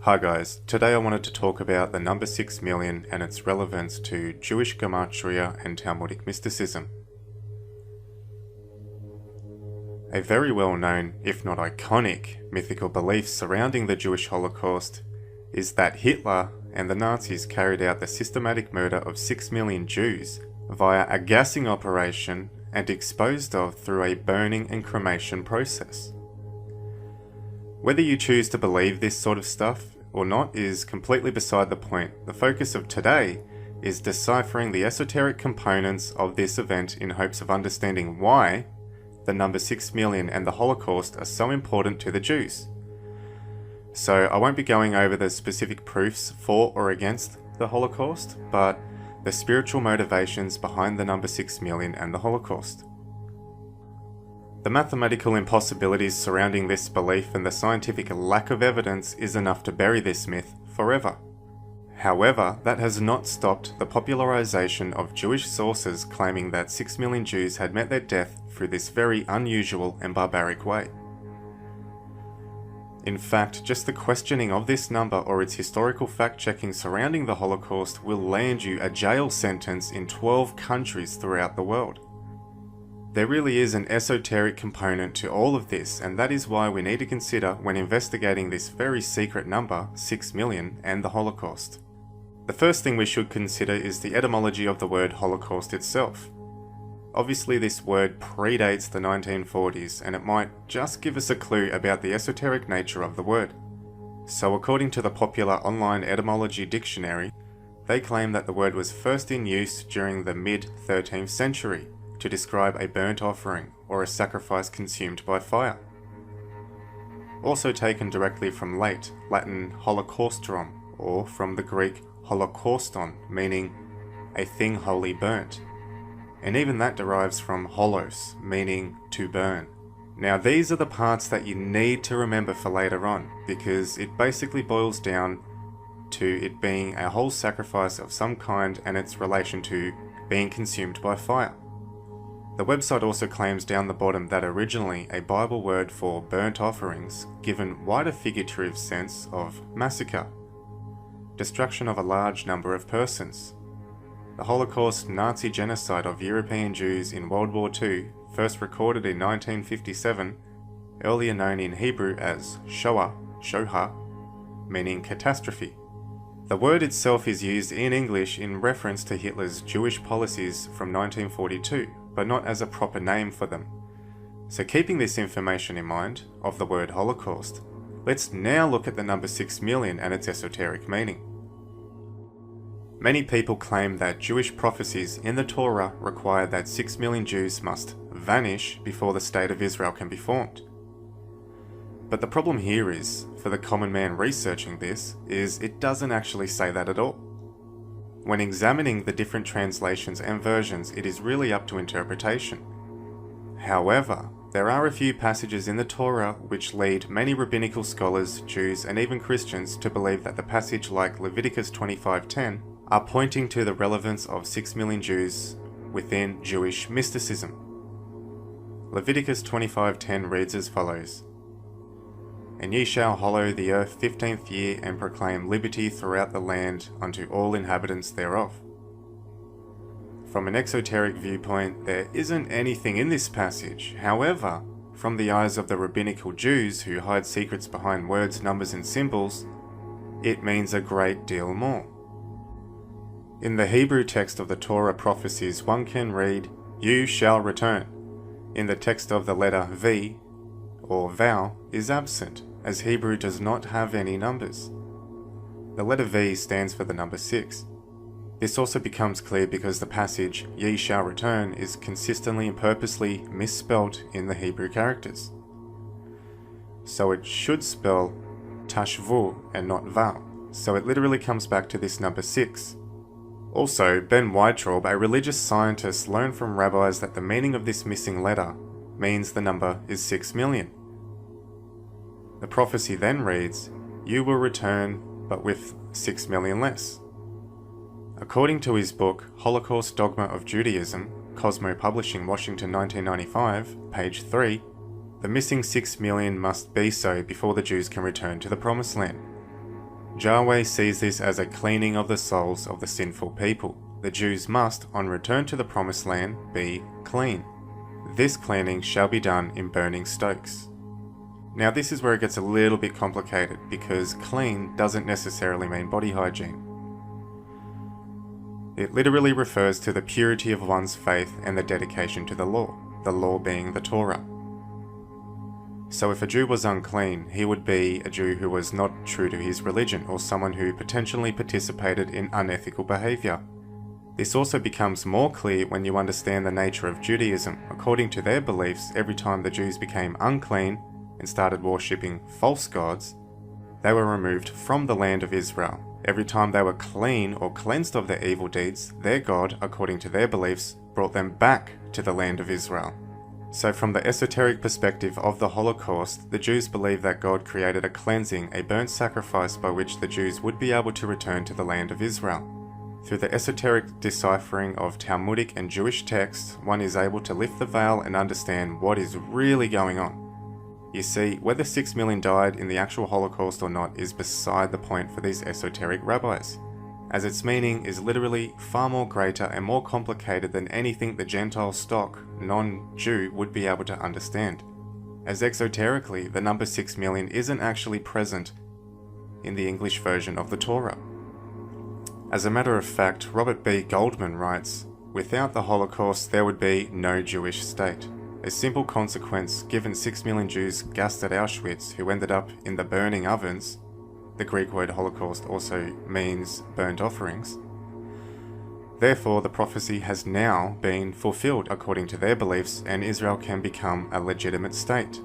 Hi guys, today I wanted to talk about the number 6 million and its relevance to Jewish Gematria and Talmudic mysticism. A very well known, if not iconic, mythical belief surrounding the Jewish Holocaust is that Hitler and the Nazis carried out the systematic murder of 6 million Jews via a gassing operation and disposed of through a burning and cremation process. Whether you choose to believe this sort of stuff or not is completely beside the point. The focus of today is deciphering the esoteric components of this event in hopes of understanding why the number 6 million and the Holocaust are so important to the Jews. So I won't be going over the specific proofs for or against the Holocaust, but the spiritual motivations behind the number 6 million and the Holocaust. The mathematical impossibilities surrounding this belief and the scientific lack of evidence is enough to bury this myth forever. However, that has not stopped the popularization of Jewish sources claiming that 6 million Jews had met their death through this very unusual and barbaric way. In fact, just the questioning of this number or its historical fact-checking surrounding the Holocaust will land you a jail sentence in 12 countries throughout the world. There really is an esoteric component to all of this, and that is why we need to consider when investigating this very secret number, 6 million, and the Holocaust. The first thing we should consider is the etymology of the word Holocaust itself. Obviously this word predates the 1940s, and it might just give us a clue about the esoteric nature of the word. So according to the popular online etymology dictionary, they claim that the word was first in use during the mid-13th century, to describe a burnt offering or a sacrifice consumed by fire. Also taken directly from late Latin holocaustron, or from the Greek holocauston, meaning a thing wholly burnt. And even that derives from holos, meaning to burn. Now these are the parts that you need to remember for later on, because it basically boils down to it being a whole sacrifice of some kind and its relation to being consumed by fire. The website also claims down the bottom that originally a Bible word for burnt offerings given wider figurative sense of massacre, destruction of a large number of persons. The Holocaust Nazi genocide of European Jews in World War II, first recorded in 1957, earlier known in Hebrew as Shoah, meaning catastrophe. The word itself is used in English in reference to Hitler's Jewish policies from 1942, but not as a proper name for them. So keeping this information in mind, of the word Holocaust, let's now look at the number 6 million and its esoteric meaning. Many people claim that Jewish prophecies in the Torah require that 6 million Jews must vanish before the state of Israel can be formed. But the problem here is, for the common man researching this, is it doesn't actually say that at all. When examining the different translations and versions, it is really up to interpretation. However, there are a few passages in the Torah which lead many rabbinical scholars, Jews, and even Christians to believe that the passage like Leviticus 25:10 are pointing to the relevance of 6 million Jews within Jewish mysticism. Leviticus 25:10 reads as follows: "And ye shall hallow the earth 15th year, and proclaim liberty throughout the land unto all inhabitants thereof." From an exoteric viewpoint, there isn't anything in this passage. However, from the eyes of the rabbinical Jews who hide secrets behind words, numbers, and symbols, it means a great deal more. In the Hebrew text of the Torah prophecies, one can read, "You shall return." In the text of the letter V, or vowel, is absent, as Hebrew does not have any numbers. The letter V stands for the number 6. This also becomes clear because the passage, "Ye shall return," is consistently and purposely misspelt in the Hebrew characters. So it should spell tashvu and not val, so it literally comes back to this number 6. Also, Ben Weitraub, a religious scientist, learned from rabbis that the meaning of this missing letter means the number is 6 million. The prophecy then reads, "You will return, but with 6 million less." According to his book, Holocaust Dogma of Judaism, Cosmo Publishing, Washington 1995, page 3, The missing 6 million must be so before the Jews can return to the Promised Land. Yahweh sees this as a cleaning of the souls of the sinful people. The Jews must, on return to the Promised Land, be clean. This cleaning shall be done in burning stokes. Now this is where it gets a little bit complicated, because clean doesn't necessarily mean body hygiene. It literally refers to the purity of one's faith and the dedication to the law being the Torah. So if a Jew was unclean, he would be a Jew who was not true to his religion, or someone who potentially participated in unethical behavior. This also becomes more clear when you understand the nature of Judaism. According to their beliefs, every time the Jews became unclean and started worshipping false gods, they were removed from the land of Israel. Every time they were clean or cleansed of their evil deeds, their God, according to their beliefs, brought them back to the land of Israel. So from the esoteric perspective of the Holocaust, the Jews believe that God created a cleansing, a burnt sacrifice by which the Jews would be able to return to the land of Israel. Through the esoteric deciphering of Talmudic and Jewish texts, one is able to lift the veil and understand what is really going on. You see, whether 6 million died in the actual Holocaust or not is beside the point for these esoteric rabbis, as its meaning is literally far more greater and more complicated than anything the Gentile stock, non-Jew, would be able to understand. As exoterically, the number 6 million isn't actually present in the English version of the Torah. As a matter of fact, Robert B. Goldman writes, "Without the Holocaust, there would be no Jewish state. A simple consequence, given 6 million Jews gassed at Auschwitz who ended up in the burning ovens." The Greek word Holocaust also means burnt offerings. Therefore, the prophecy has now been fulfilled according to their beliefs, and Israel can become a legitimate state.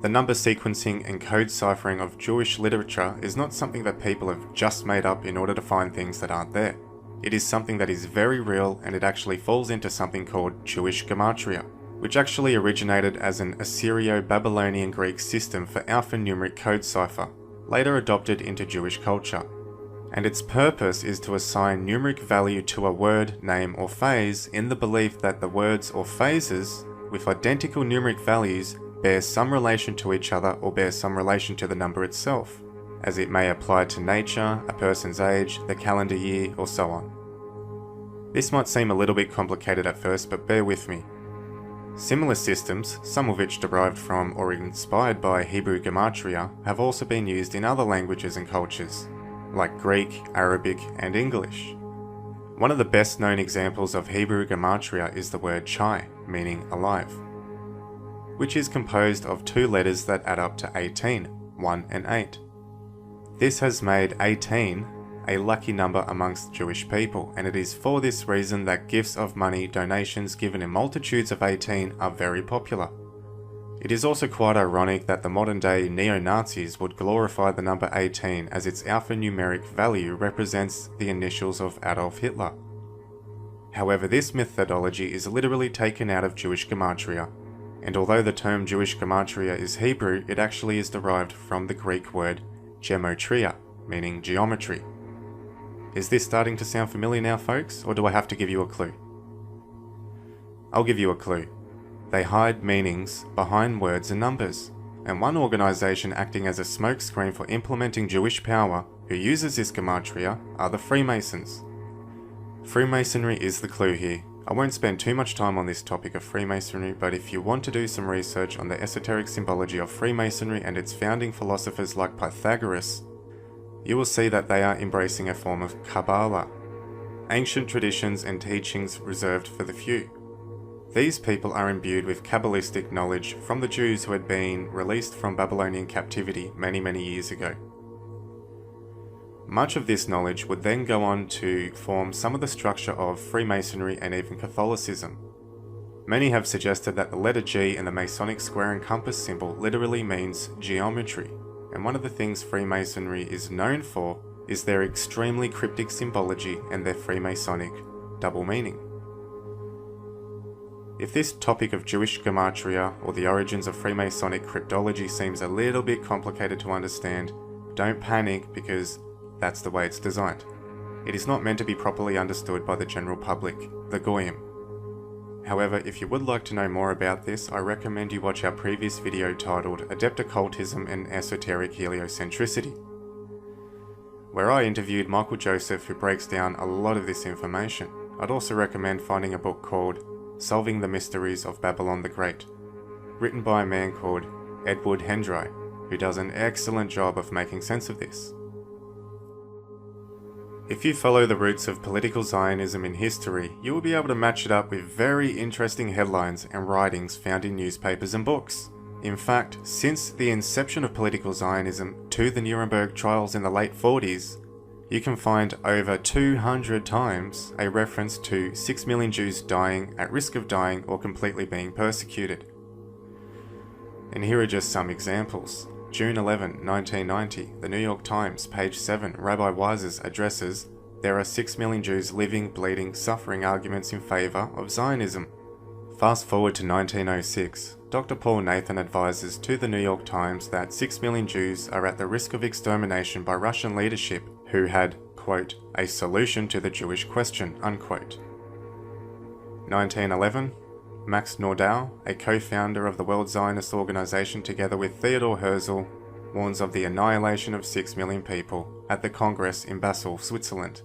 The number sequencing and code ciphering of Jewish literature is not something that people have just made up in order to find things that aren't there. It is something that is very real, and it actually falls into something called Jewish Gematria, which actually originated as an Assyrio-Babylonian Greek system for alphanumeric code cipher, later adopted into Jewish culture. And its purpose is to assign numeric value to a word, name, or phase in the belief that the words or phases with identical numeric values bear some relation to each other or bear some relation to the number itself, as it may apply to nature, a person's age, the calendar year, or so on. This might seem a little bit complicated at first, but bear with me. Similar systems, some of which derived from or inspired by Hebrew Gematria, have also been used in other languages and cultures, like Greek, Arabic, and English. One of the best known examples of Hebrew Gematria is the word chai, meaning alive, which is composed of 2 letters that add up to 18, 1 and 8. This has made 18 a lucky number amongst Jewish people, and it is for this reason that gifts of money, donations given in multitudes of 18 are very popular. It is also quite ironic that the modern day neo-Nazis would glorify the number 18 as its alphanumeric value represents the initials of Adolf Hitler. However, this methodology is literally taken out of Jewish Gematria, and although the term Jewish Gematria is Hebrew, it actually is derived from the Greek word Gematria, meaning geometry. Is this starting to sound familiar now, folks, or do I have to give you a clue? I'll give you a clue. They hide meanings behind words and numbers, and one organisation acting as a smokescreen for implementing Jewish power who uses this Gematria are the Freemasons. Freemasonry is the clue here. I won't spend too much time on this topic of Freemasonry, but if you want to do some research on the esoteric symbology of Freemasonry and its founding philosophers like Pythagoras, you will see that they are embracing a form of Kabbalah, ancient traditions and teachings reserved for the few. These people are imbued with Kabbalistic knowledge from the Jews who had been released from Babylonian captivity many years ago. Much of this knowledge would then go on to form some of the structure of Freemasonry and even Catholicism. Many have suggested that the letter G in the Masonic square and compass symbol literally means geometry, and one of the things Freemasonry is known for is their extremely cryptic symbology and their Freemasonic double meaning. If this topic of Jewish Gematria or the origins of Freemasonic cryptology seems a little bit complicated to understand, don't panic, because that's the way it's designed. It is not meant to be properly understood by the general public, the Goyim. However, if you would like to know more about this, I recommend you watch our previous video titled Adept Occultism and Esoteric Heliocentricity, where I interviewed Michael Joseph, who breaks down a lot of this information. I'd also recommend finding a book called Solving the Mysteries of Babylon the Great, written by a man called Edward Hendry, who does an excellent job of making sense of this. If you follow the roots of political Zionism in history, you will be able to match it up with very interesting headlines and writings found in newspapers and books. In fact, since the inception of political Zionism to the Nuremberg trials in the late 40s, you can find over 200 times a reference to 6 million Jews dying, at risk of dying, or completely being persecuted. And here are just some examples. June 11, 1990, the New York Times, page 7, Rabbi Weiss's addresses, "There are 6 million Jews living, bleeding, suffering" arguments in favour of Zionism. Fast forward to 1906, Dr. Paul Nathan advises to the New York Times that 6 million Jews are at the risk of extermination by Russian leadership who had, quote, "a solution to the Jewish question," unquote. 1911, Max Nordau, a co-founder of the World Zionist Organization together with Theodor Herzl, warns of the annihilation of 6 million people at the Congress in Basel, Switzerland.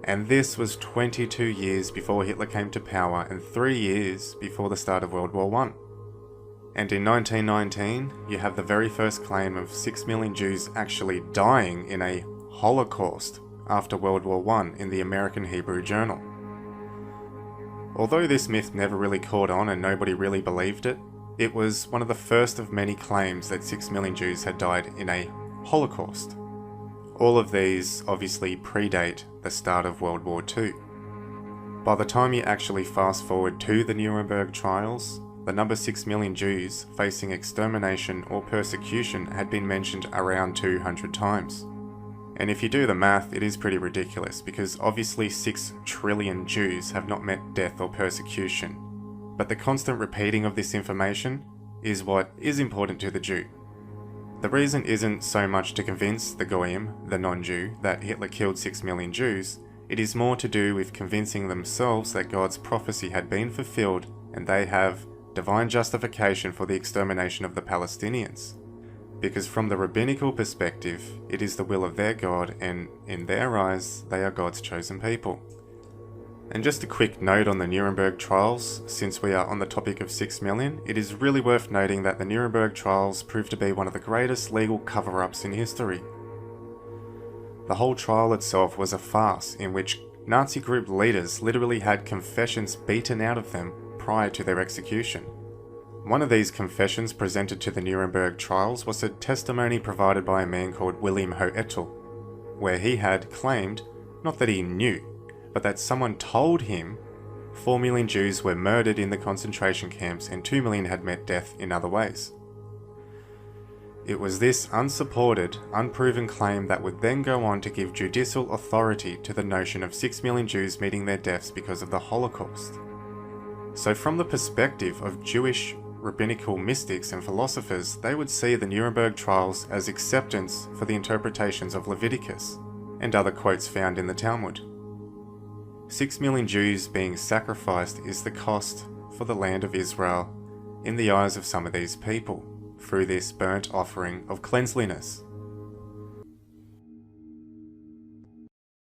And this was 22 years before Hitler came to power and 3 years before the start of World War I. And in 1919, you have the very first claim of 6 million Jews actually dying in a Holocaust after World War I in the American Hebrew Journal. Although this myth never really caught on and nobody really believed it, it was one of the first of many claims that 6 million Jews had died in a Holocaust. All of these obviously predate the start of World War II. By the time you actually fast forward to the Nuremberg trials, the number 6 million Jews facing extermination or persecution had been mentioned around 200 times. And if you do the math, it is pretty ridiculous, because obviously 6 trillion Jews have not met death or persecution. But the constant repeating of this information is what is important to the Jew. The reason isn't so much to convince the Goyim, the non-Jew, that Hitler killed 6 million Jews, it is more to do with convincing themselves that God's prophecy had been fulfilled and they have divine justification for the extermination of the Palestinians. Because from the rabbinical perspective, it is the will of their God, and in their eyes, they are God's chosen people. And just a quick note on the Nuremberg trials, since we are on the topic of 6 million, it is really worth noting that the Nuremberg trials proved to be one of the greatest legal cover-ups in history. The whole trial itself was a farce in which Nazi group leaders literally had confessions beaten out of them prior to their execution. One of these confessions presented to the Nuremberg trials was a testimony provided by a man called William Hoetel, where he had claimed, not that he knew, but that someone told him 4 million Jews were murdered in the concentration camps and 2 million had met death in other ways. It was this unsupported, unproven claim that would then go on to give judicial authority to the notion of 6 million Jews meeting their deaths because of the Holocaust. So from the perspective of Jewish rabbinical mystics and philosophers, they would see the Nuremberg trials as acceptance for the interpretations of Leviticus and other quotes found in the Talmud. 6 million Jews being sacrificed is the cost for the land of Israel in the eyes of some of these people, through this burnt offering of cleanliness.